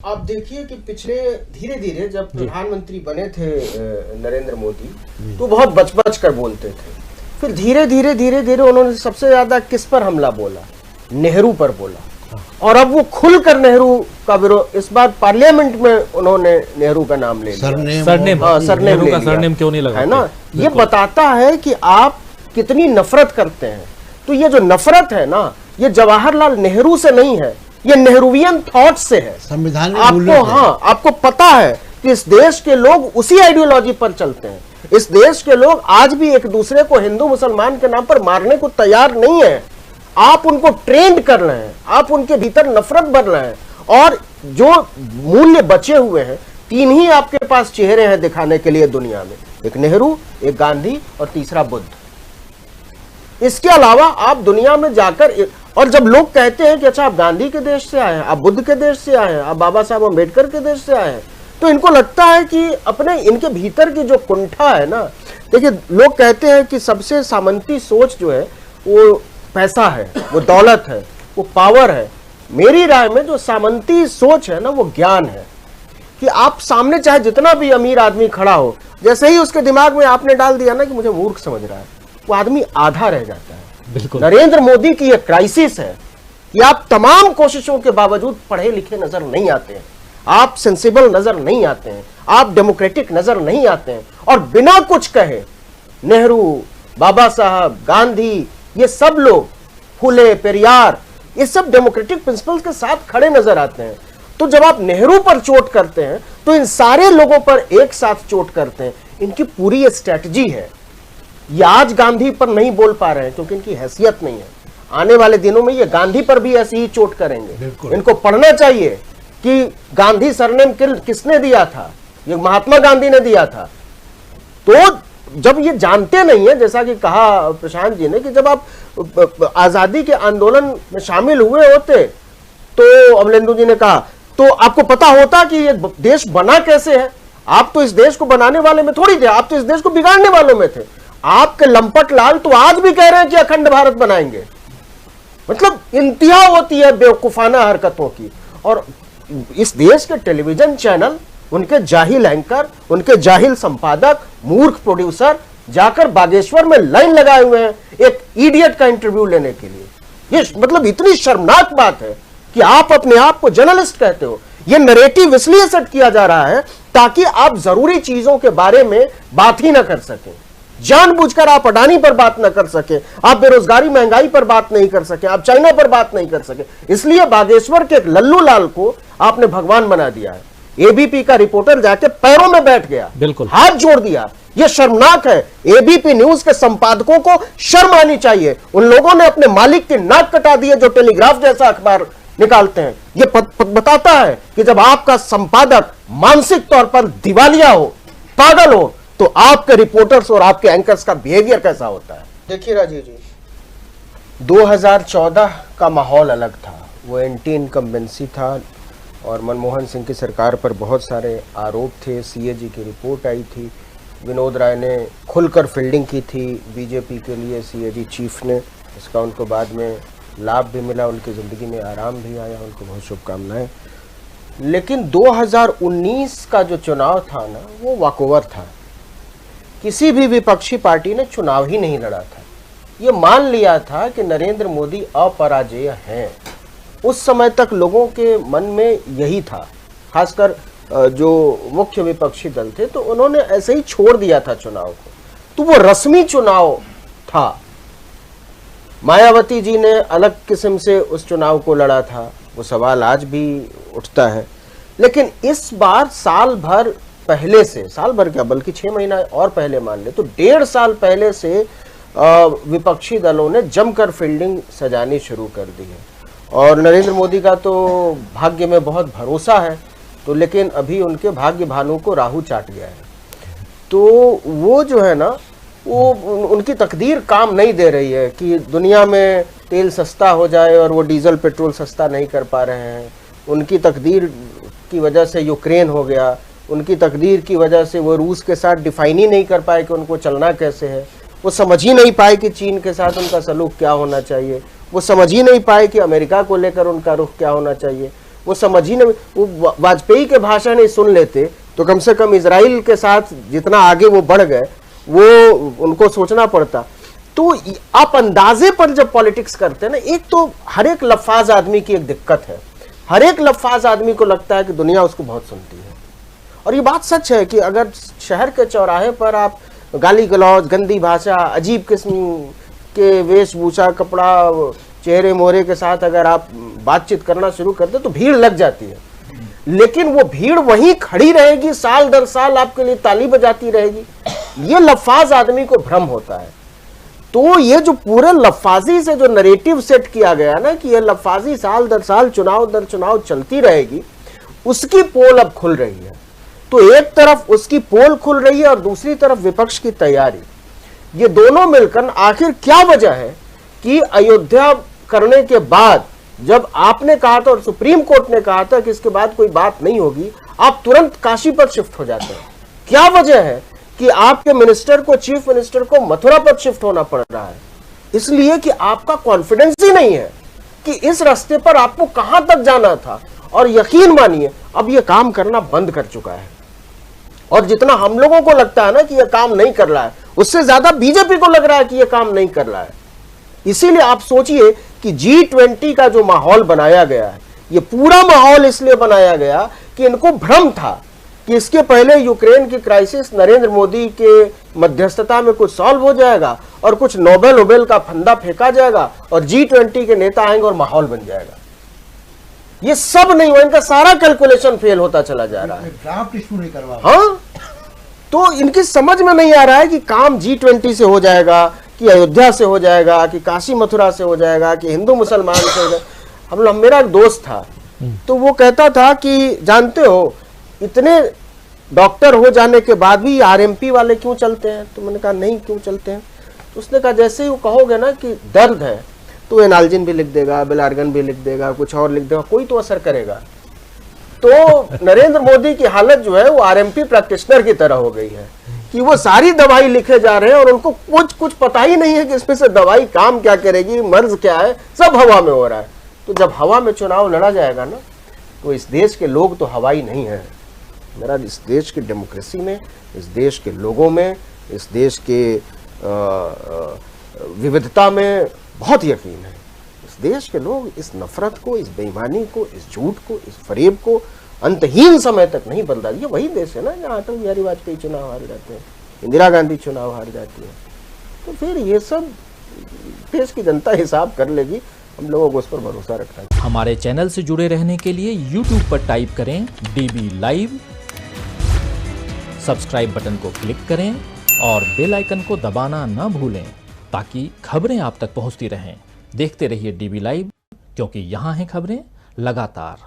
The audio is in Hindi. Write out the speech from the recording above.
आप देखिए कि पिछले धीरे धीरे जब प्रधानमंत्री बने थे नरेंद्र मोदी, तो बहुत बच कर बोलते थे। फिर धीरे धीरे उन्होंने सबसे ज्यादा किस पर हमला बोला? नेहरू पर बोला। और अब वो खुलकर नेहरू का विरोध, इस बार पार्लियामेंट में उन्होंने नेहरू का नाम ले लिया, सरनेम क्यों नहीं लगा, है ना। ये बताता है कि आप कितनी नफरत करते हैं। तो ये जो नफरत है ना, ये जवाहरलाल नेहरू से नहीं है, ये नेहरूवियन थॉट से है। संविधान में आपको, हाँ, आपको पता है कि इस देश के लोग उसी आइडियोलॉजी पर चलते हैं। इस देश के लोग आज भी एक दूसरे को हिंदू मुसलमान के नाम पर मारने को तैयार नहीं है। आप उनको ट्रेंड कर रहे हैं, आप उनके भीतर नफरत भर रहे हैं। और जो मूल्य बचे हुए हैं, तीन ही आपके पास चेहरे हैं दिखाने के लिए दुनिया में, एक नेहरू, एक गांधी और तीसरा बुद्ध। इसके अलावा आप दुनिया में जाकर, और जब लोग कहते हैं कि अच्छा आप गांधी के देश से आए हैं, आप बुद्ध के देश से आए हैं, आप बाबा साहब अम्बेडकर के देश से आए हैं, तो इनको लगता है कि अपने इनके भीतर की जो कुंठा है ना, देखिए लोग कहते हैं कि सबसे सामंती सोच जो है वो पैसा है, वो दौलत है, वो पावर है। मेरी राय में जो सामंती सोच है ना, वो ज्ञान है। कि आप सामने चाहे जितना भी अमीर आदमी खड़ा हो, जैसे ही उसके दिमाग में आपने डाल दिया ना कि मुझे मूर्ख समझ रहा है, वो आदमी आधा रह जाता है। बिल्कुल। नरेंद्र मोदी की यह क्राइसिस है कि आप तमाम कोशिशों के बावजूद पढ़े लिखे नजर नहीं आते हैं, आप सेंसिबल नजर नहीं आते हैं, आप डेमोक्रेटिक नजर नहीं आते हैं। और बिना कुछ कहे नेहरू, बाबा साहब, गांधी, ये सब लोग, फुले, पेरियार, ये सब डेमोक्रेटिक प्रिंसिपल्स के साथ खड़े नजर आते हैं। तो जब आप नेहरू पर चोट करते हैं, तो इन सारे लोगों पर एक साथ चोट करते हैं। इनकी पूरी स्ट्रैटेजी है। ये आज गांधी पर नहीं बोल पा रहे हैं क्योंकि इनकी हैसियत नहीं है। आने वाले दिनों में ये गांधी पर भी ऐसी ही चोट करेंगे। इनको पढ़ना चाहिए कि गांधी सरनेम किसने दिया था? ये महात्मा गांधी ने दिया था। तो जब ये जानते नहीं है, जैसा कि कहा प्रशांत जी ने, कि जब आप आजादी के आंदोलन में शामिल हुए होते, तो अमलेंदु जी ने कहा, तो आपको पता होता कि ये देश बना कैसे है। आप तो इस देश को बनाने वाले में थोड़ी थे, आप तो इस देश को बिगाड़ने वालों में थे। आपके लंपट लाल तो आज भी कह रहे हैं कि अखंड भारत बनाएंगे। मतलब इंतहा होती है बेवकूफाना हरकतों की। और इस देश के टेलीविजन चैनल, उनके जाहिल एंकर, उनके जाहिल संपादक, मूर्ख प्रोड्यूसर जाकर बागेश्वर में लाइन लगाए हुए हैं एक इडियट का इंटरव्यू लेने के लिए। ये मतलब इतनी शर्मनाक बात है कि आप अपने आप को जर्नलिस्ट कहते हो। ये नैरेटिव इसलिए सेट किया जा रहा है ताकि आप जरूरी चीजों के बारे में बात ही ना कर सकें। जानबूझकर आप अडानी पर बात न कर सके, आप बेरोजगारी महंगाई पर बात नहीं कर सके, आप चाइना पर बात नहीं कर सके। इसलिए बागेश्वर के लल्लू लाल को आपने भगवान बना दिया है। एबीपी का रिपोर्टर जाके पैरों में बैठ गया, बिल्कुल हाथ जोड़ दिया। यह शर्मनाक है। एबीपी न्यूज के संपादकों को शर्म आनी चाहिए। उन लोगों ने अपने मालिक की नाक कटा दी है जो टेलीग्राफ जैसा अखबार निकालते हैं। यह बताता है कि जब आपका संपादक मानसिक तौर पर दिवालिया हो, पागल हो, तो आपके रिपोर्टर्स और आपके एंकर्स का बिहेवियर कैसा होता है। देखिए राजीव जी, 2014 का माहौल अलग था। वो एंटी इनकम्बेंसी था और मनमोहन सिंह की सरकार पर बहुत सारे आरोप थे। सीएजी की रिपोर्ट आई थी, विनोद राय ने खुलकर फील्डिंग की थी बीजेपी के लिए, सीएजी चीफ ने। इसका उनको बाद में लाभ भी मिला, उनकी ज़िंदगी में आराम भी आया, उनको बहुत शुभकामनाएं। लेकिन 2019 का जो चुनाव था ना, वो वॉकओवर था। किसी भी विपक्षी पार्टी ने चुनाव ही नहीं लड़ा था। ये मान लिया था कि नरेंद्र मोदी अपराजेय हैं। उस समय तक लोगों के मन में यही था, खासकर जो मुख्य विपक्षी दल थे, तो उन्होंने ऐसे ही छोड़ दिया था चुनाव को। तो वो रस्मी चुनाव था। मायावती जी ने अलग किस्म से उस चुनाव को लड़ा था, वो सवाल आज भी उठता है। लेकिन इस बार साल भर पहले से, साल भर क्या बल्कि 6 महीना और पहले मान ले तो 1.5 साल पहले से विपक्षी दलों ने जमकर फील्डिंग सजानी शुरू कर दी है। और नरेंद्र मोदी का तो भाग्य में बहुत भरोसा है, तो लेकिन अभी उनके भाग्य भानु को राहु चाट गया है। तो वो जो है ना, वो उनकी तकदीर काम नहीं दे रही है कि दुनिया में तेल सस्ता हो जाए और वो डीजल पेट्रोल सस्ता नहीं कर पा रहे हैं। उनकी तकदीर की वजह से यूक्रेन हो गया, उनकी तकदीर की वजह से वो रूस के साथ डिफाइन ही नहीं कर पाए कि उनको चलना कैसे है। वो समझ ही नहीं पाए कि चीन के साथ उनका सलूक क्या होना चाहिए। वो समझ ही नहीं पाए कि अमेरिका को लेकर उनका रुख क्या होना चाहिए। वो समझ ही नहीं, वो वाजपेयी के भाषण ही सुन लेते तो कम से कम इजराइल के साथ जितना आगे वो बढ़ गए वो उनको सोचना पड़ता। तो आप अंदाजे पर जब पॉलिटिक्स करते हैं ना, एक तो हर एक लफ्फाज आदमी की एक दिक्कत है, हर एक लफ्फाज आदमी को लगता है कि दुनिया उसको बहुत सुनती है। और ये बात सच है कि अगर शहर के चौराहे पर आप गाली गलौज, गंदी भाषा, अजीब किस्म के वेशभूषा, कपड़ा, चेहरे मोहरे के साथ अगर आप बातचीत करना शुरू करते तो भीड़ लग जाती है, लेकिन वो भीड़ वहीं खड़ी रहेगी, साल दर साल आपके लिए ताली बजाती रहेगी। ये लफ्फाज आदमी को भ्रम होता है। तो ये जो पूरे लफ्फाजी से जो नरेटिव सेट किया गया ना कि ये लफ्फाजी साल दर साल, चुनाव दर चुनाव चलती रहेगी, उसकी पोल अब खुल रही है। तो एक तरफ उसकी पोल खुल रही है और दूसरी तरफ विपक्ष की तैयारी। ये दोनों मिलकर आखिर क्या वजह है कि अयोध्या करने के बाद जब आपने कहा था और सुप्रीम कोर्ट ने कहा था कि इसके बाद कोई बात नहीं होगी, आप तुरंत काशी पर शिफ्ट हो जाते हैं। क्या वजह है कि आपके मिनिस्टर को, चीफ मिनिस्टर को मथुरा पर शिफ्ट होना पड़ रहा है? इसलिए कि आपका कॉन्फिडेंस ही नहीं है कि इस रास्ते पर आपको कहां तक जाना था। और यकीन मानिए अब यह काम करना बंद कर चुका है। और जितना हम लोगों को लगता है ना कि यह काम नहीं कर रहा है, उससे ज्यादा बीजेपी को लग रहा है कि यह काम नहीं कर रहा है। इसीलिए आप सोचिए कि G20 का जो माहौल बनाया गया है, यह पूरा माहौल इसलिए बनाया गया कि इनको भ्रम था कि इसके पहले यूक्रेन की क्राइसिस नरेंद्र मोदी के मध्यस्थता में कुछ सॉल्व हो जाएगा और कुछ नोबेल का फंदा फेंका जाएगा और G20 के नेता आएंगे और माहौल बन जाएगा। ये सब नहीं हुआ, इनका सारा कैलकुलेशन फेल होता चला जा रहा है। ड्राफ्ट इशू नहीं करवा। हाँ, तो इनकी समझ में नहीं आ रहा है कि काम G20 से हो जाएगा, कि अयोध्या से हो जाएगा, कि काशी मथुरा से हो जाएगा, कि हिंदू मुसलमान से हो जाएगा। मेरा एक दोस्त था तो वो कहता था कि जानते हो इतने डॉक्टर हो जाने के बाद भी RMP वाले क्यों चलते हैं? तो मैंने कहा नहीं, क्यों चलते हैं? तो उसने कहा जैसे ही वो कहोगे ना कि दर्द है तो एनाल्जिन भी लिख देगा, बेलार्गन भी लिख देगा, कुछ और लिख देगा, कोई तो असर करेगा। तो नरेंद्र मोदी की हालत जो है वो RMP प्रैक्टिशनर की तरह हो गई है कि वो सारी दवाई लिखे जा रहे हैं और उनको कुछ पता ही नहीं है कि इसमें से दवाई काम क्या करेगी, मर्ज क्या है, सब हवा में हो रहा है। तो जब हवा में चुनाव लड़ा जाएगा ना, तो इस देश के लोग तो हवाई नहीं है। मेरा इस देश की डेमोक्रेसी में, इस देश के लोगों में, इस देश के विविधता में बहुत यकीन है। इस देश के लोग इस नफरत को, इस बेईमानी को, इस झूठ को, इस फरेब को अंतहीन समय तक नहीं बदला। ये वही देश है ना जहाँ अटल बिहारी वाजपेयी चुनाव हार जाते हैं, इंदिरा गांधी चुनाव हार जाती है। तो फिर ये सब देश की जनता हिसाब कर लेगी, हम लोगों को उस पर भरोसा रखना है। हमारे चैनल से जुड़े रहने के लिए YouTube पर टाइप करें DB लाइव, सब्सक्राइब बटन को क्लिक करें और बेल आइकन को दबाना ना भूलें ताकि खबरें आप तक पहुंचती रहें। देखते रहिए DB लाइव, क्योंकि यहाँ हैं खबरें लगातार।